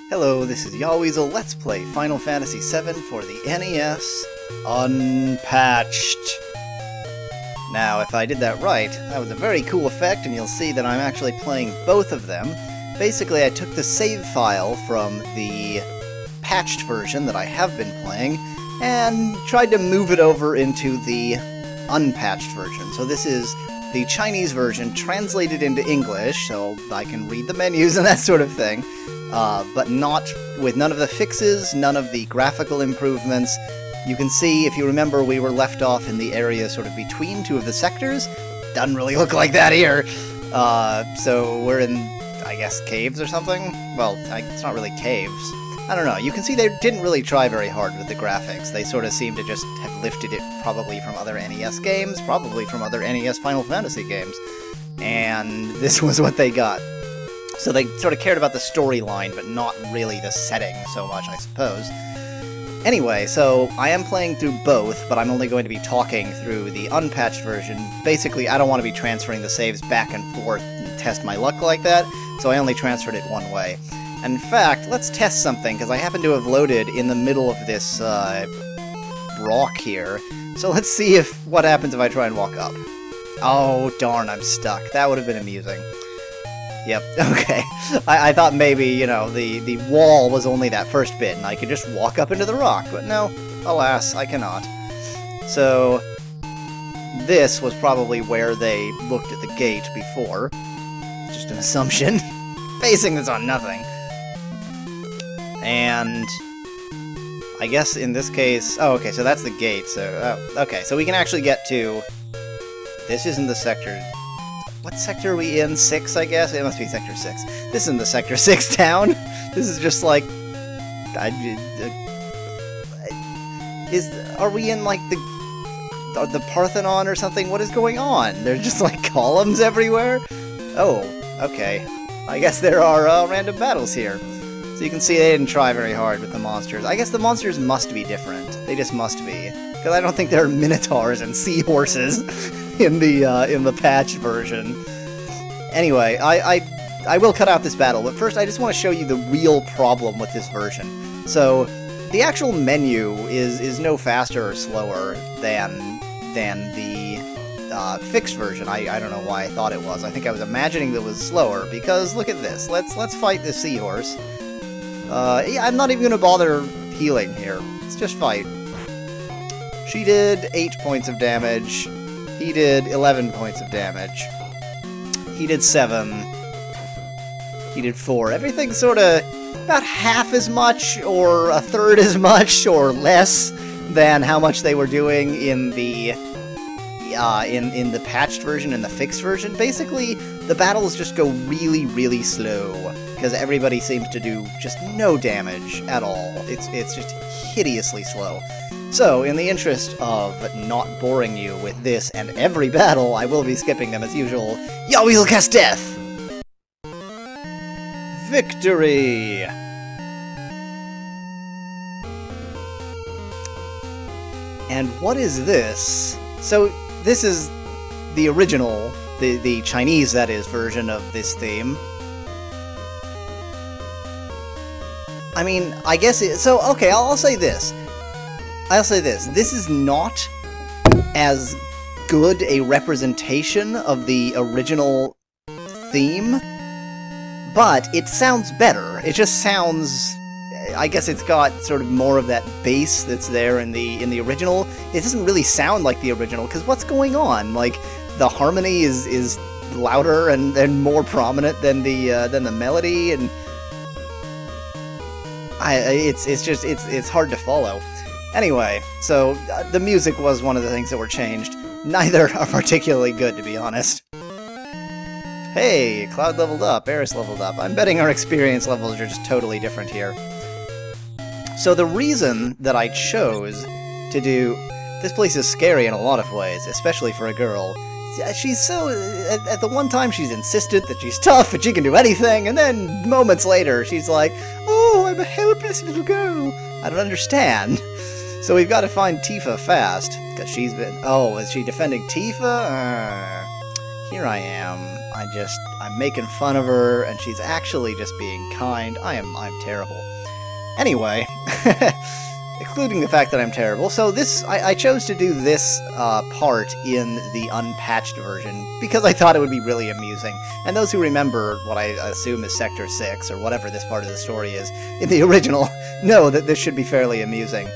Hello, this is Yahweasel. Let's play Final Fantasy VII for the NES Unpatched. Now, if I did that right, that was a very cool effect, and you'll see that I'm actually playing both of them. Basically, I took the save file from the patched version that I have been playing, and tried to move it over into the unpatched version. So this is the Chinese version translated into English, so I can read the menus and that sort of thing. But not with none of the fixes, none of the graphical improvements. You can see, if you remember, we were left off in the area sort of between two of the sectors. Doesn't really look like that here. So we're in, I guess, caves or something? Well, it's not really caves. I don't know. You can see they didn't really try very hard with the graphics. They sort of seem to just have lifted it probably from other NES games, probably from other NES Final Fantasy games. And this was what they got. So they sort of cared about the storyline, but not really the setting so much, I suppose. Anyway, so I am playing through both, but I'm only going to be talking through the unpatched version. Basically, I don't want to be transferring the saves back and forth and test my luck like that, so I only transferred it one way. And in fact, let's test something, because I happen to have loaded in the middle of this rock here. So let's see what happens if I try and walk up. Oh, darn, I'm stuck. That would have been amusing. Yep, okay. I thought maybe, you know, the wall was only that first bit, and I could just walk up into the rock, but no, alas, I cannot. So, this was probably where they looked at the gate before. Just an assumption. Basing this on nothing. And I guess in this case... Oh, okay, so that's the gate, so... okay, so we can actually get to... This isn't the sector... What sector are we in? 6, I guess? It must be Sector 6. This isn't the Sector 6 town. This is just like... Are we in, like, the Parthenon or something? What is going on? There's just, like, columns everywhere? Oh, okay. I guess there are random battles here. So you can see they didn't try very hard with the monsters. I guess the monsters must be different. They just must be. Because I don't think there are minotaurs and seahorses in the patched version. Anyway, I will cut out this battle, but first I just want to show you the real problem with this version. So, the actual menu is no faster or slower than the fixed version. I don't know why I thought it was. I think I was imagining that it was slower, because look at this. Let's fight this seahorse. Yeah, I'm not even going to bother healing here. Let's just fight. She did 8 points of damage. He did 11 points of damage. He did 7. He did 4. Everything's sort of about half as much, or a third as much, or less than how much they were doing in the in the patched version and the fixed version. Basically, the battles just go really, really slow, because everybody seems to do just no damage at all. It's just hideously slow. So, in the interest of not boring you with this and every battle, I will be skipping them as usual. Yahweasel cast death! Victory! And what is this? So, this is the original, the Chinese, that is, version of this theme. I mean, I guess so, okay, I'll say this. This is not as good a representation of the original theme, but it sounds better. It just sounds... I guess it's got sort of more of that bass that's there in the original. It doesn't really sound like the original, because what's going on? Like, the harmony is louder and more prominent than the melody, and it's hard to follow. Anyway, so the music was one of the things that were changed. Neither are particularly good, to be honest. Hey, Cloud leveled up, Eris leveled up. I'm betting our experience levels are just totally different here. So the reason that I chose to do... This place is scary in a lot of ways, especially for a girl. She's so... At the one time, she's insistent that she's tough and she can do anything, and then moments later, she's like, "Oh, I'm a helpless little girl. I don't understand." So we've got to find Tifa fast, because she's been... Oh, is she defending Tifa? Here I am. I'm making fun of her, and she's actually just being kind. I'm terrible. Anyway, including the fact that I'm terrible, so I chose to do this part in the unpatched version because I thought it would be really amusing. And those who remember what I assume is Sector 6, or whatever this part of the story is, in the original, know that this should be fairly amusing.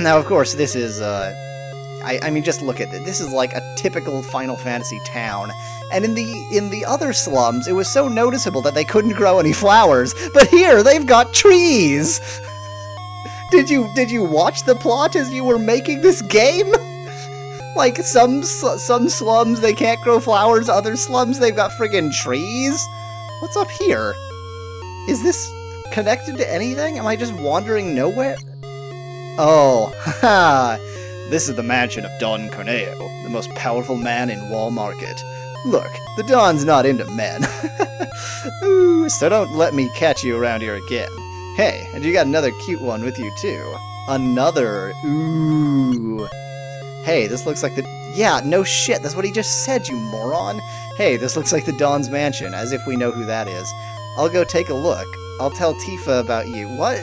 Now, of course, this is, I mean, just look at it. This is like a typical Final Fantasy town. And in the other slums, it was so noticeable that they couldn't grow any flowers. But here, they've got trees! Did you watch the plot as you were making this game? Like, some slums, they can't grow flowers, other slums, they've got friggin' trees? What's up here? Is this connected to anything? Am I just wandering nowhere? Oh, haha. This is the mansion of Don Corneo, the most powerful man in Wall Market. Look, the Don's not into men. Ooh, so don't let me catch you around here again. Hey, and you got another cute one with you, too. Another. Ooh. Hey, this looks like the... Yeah, no shit, that's what he just said, you moron. Hey, this looks like the Don's mansion, as if we know who that is. I'll go take a look. I'll tell Tifa about you. What?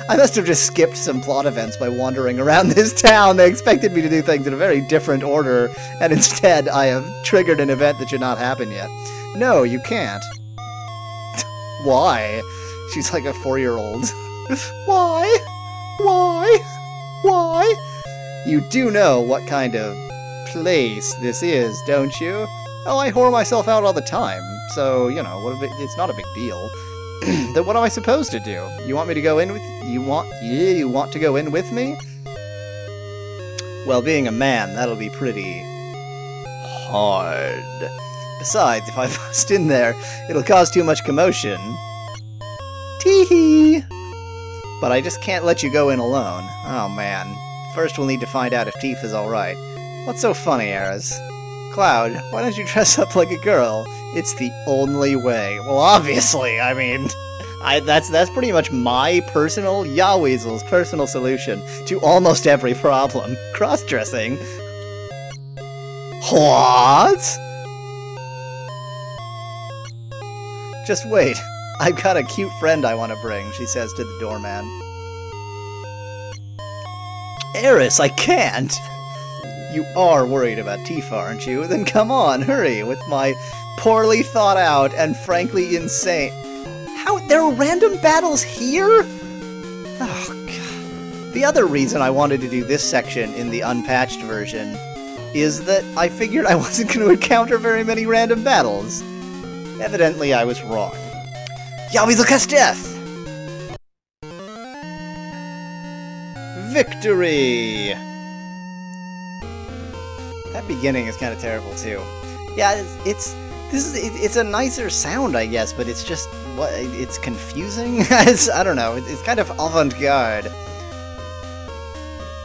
I must have just skipped some plot events by wandering around this town. They expected me to do things in a very different order, and instead I have triggered an event that should not happen yet. No, you can't. Why? She's like a 4-year-old. Why? Why? Why? You do know what kind of place this is, don't you? Oh, I whore myself out all the time, so, you know, it's not a big deal. Then what am I supposed to do? You want me to go in with you? You want to go in with me? Well, being a man, that'll be pretty hard. Besides, if I bust in there, it'll cause too much commotion. Tee-hee! But I just can't let you go in alone. Oh, man. First we'll need to find out if Tifa's alright. What's so funny, Ares? Cloud, why don't you dress up like a girl? It's the only way. Well, obviously, I mean... That's pretty much my personal, Yahweasel's personal solution to almost every problem. Cross-dressing. What? Just wait. I've got a cute friend I want to bring, she says to the doorman. Eris, I can't! You are worried about Tifa, aren't you? Then come on, hurry, with my poorly thought out and frankly insane... How? There are random battles here? Oh, God. The other reason I wanted to do this section in the unpatched version is that I figured I wasn't going to encounter very many random battles. Evidently, I was wrong. Yahweasel cast death! Victory! That beginning is kind of terrible, too. Yeah, it's a nicer sound, I guess, but it's just, it's confusing? I don't know, it's kind of avant-garde.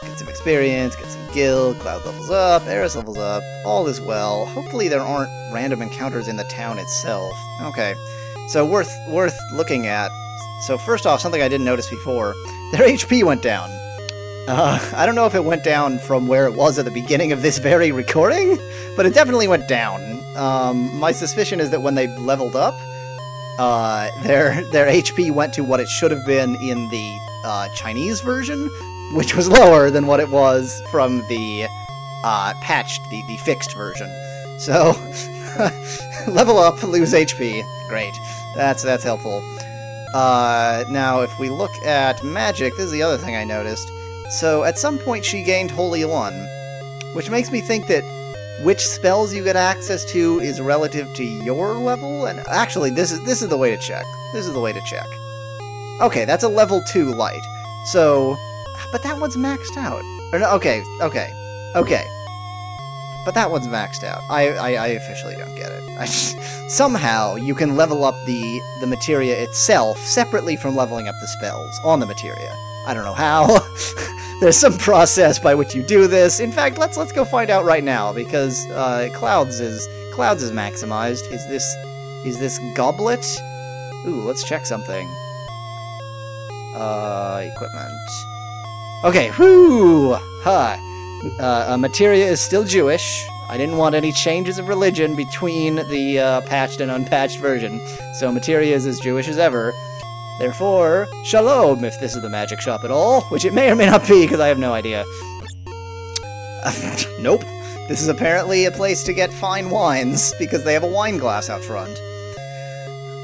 Get some experience, get some guild, Cloud levels up, Ares levels up, all is well. Hopefully there aren't random encounters in the town itself. Okay, so worth looking at. So first off, something I didn't notice before, their HP went down. I don't know if it went down from where it was at the beginning of this very recording, but it definitely went down. My suspicion is that when they leveled up, their HP went to what it should have been in the Chinese version, which was lower than what it was from the patched, the fixed version. So, level up, lose HP. Great. That's helpful. Now, if we look at magic, this is the other thing I noticed. So, at some point she gained Holy One, which makes me think that which spells you get access to is relative to your level, and actually, this is the way to check. This is the way to check. Okay, that's a level 2 light. So, but that one's maxed out. Or no, okay. But that one's maxed out. I officially don't get it. Somehow, you can level up the materia itself separately from leveling up the spells on the materia. I don't know how. There's some process by which you do this. In fact, let's go find out right now, because Clouds is maximized. Is this goblet? Ooh, let's check something. Equipment. Okay, whoo! Hi. Materia is still Jewish. I didn't want any changes of religion between the patched and unpatched version, so Materia is as Jewish as ever. Therefore, shalom, if this is the magic shop at all, which it may or may not be, because I have no idea. Nope. This is apparently a place to get fine wines, because they have a wine glass out front.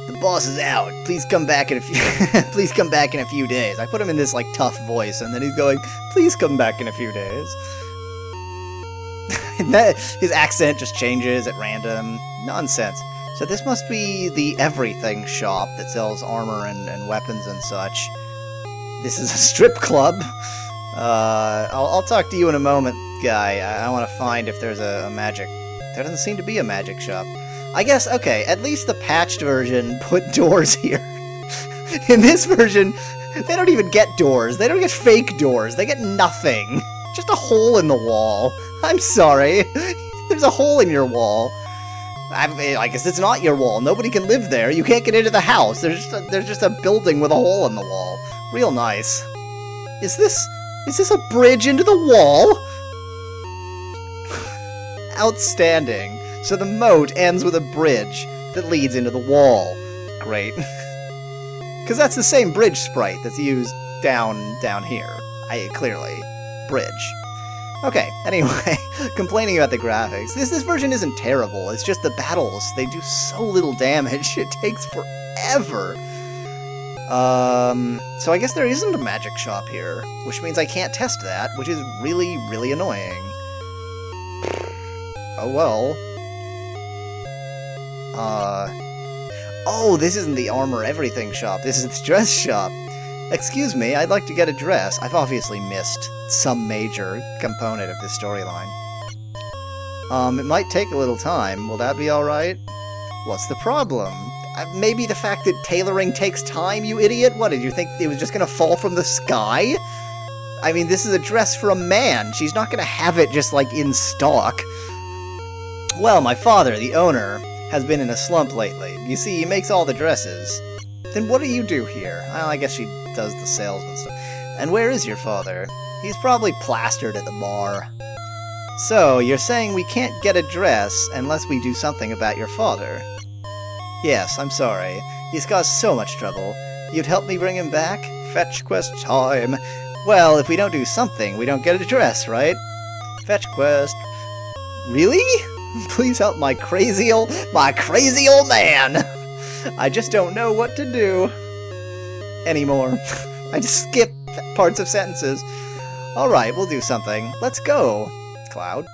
The boss is out. Please come back in a few please come back in a few days. I put him in this like tough voice, and then he's going, please come back in a few days. His accent just changes at random. Nonsense. So this must be the everything shop that sells armor and weapons and such. This is a strip club. I'll talk to you in a moment, guy. I want to find if there's a magic... There doesn't seem to be a magic shop. I guess, okay, at least the patched version put doors here. In this version, they don't even get doors. They don't get fake doors. They get nothing. Just a hole in the wall. I'm sorry. There's a hole in your wall. I guess it's not your wall. Nobody can live there. You can't get into the house. There's just a building with a hole in the wall. Real nice. Is this a bridge into the wall? Outstanding. So the moat ends with a bridge that leads into the wall. Great. Because that's the same bridge sprite that's used down here. Clearly. Bridge. Okay, anyway, complaining about the graphics. This version isn't terrible, it's just the battles. They do so little damage, it takes forever. So I guess there isn't a magic shop here, which means I can't test that, which is really, really annoying. Oh well. Oh, this isn't the armor everything shop, this is the dress shop. Excuse me, I'd like to get a dress. I've obviously missed some major component of this storyline. It might take a little time. Will that be alright? What's the problem? Maybe the fact that tailoring takes time, you idiot? What, did you think it was just gonna fall from the sky? I mean, this is a dress for a man. She's not gonna have it just, like, in stock. Well, my father, the owner, has been in a slump lately. You see, he makes all the dresses. Then what do you do here? Well, I guess she does the salesman stuff. And where is your father? He's probably plastered at the bar. So, you're saying we can't get a dress unless we do something about your father? Yes, I'm sorry. He's caused so much trouble. You'd help me bring him back? Fetch quest time. Well, if we don't do something, we don't get a dress, right? Fetch quest. Really? Please help my crazy old man! I just don't know what to do anymore. I just skip parts of sentences. Alright, we'll do something. Let's go, Cloud.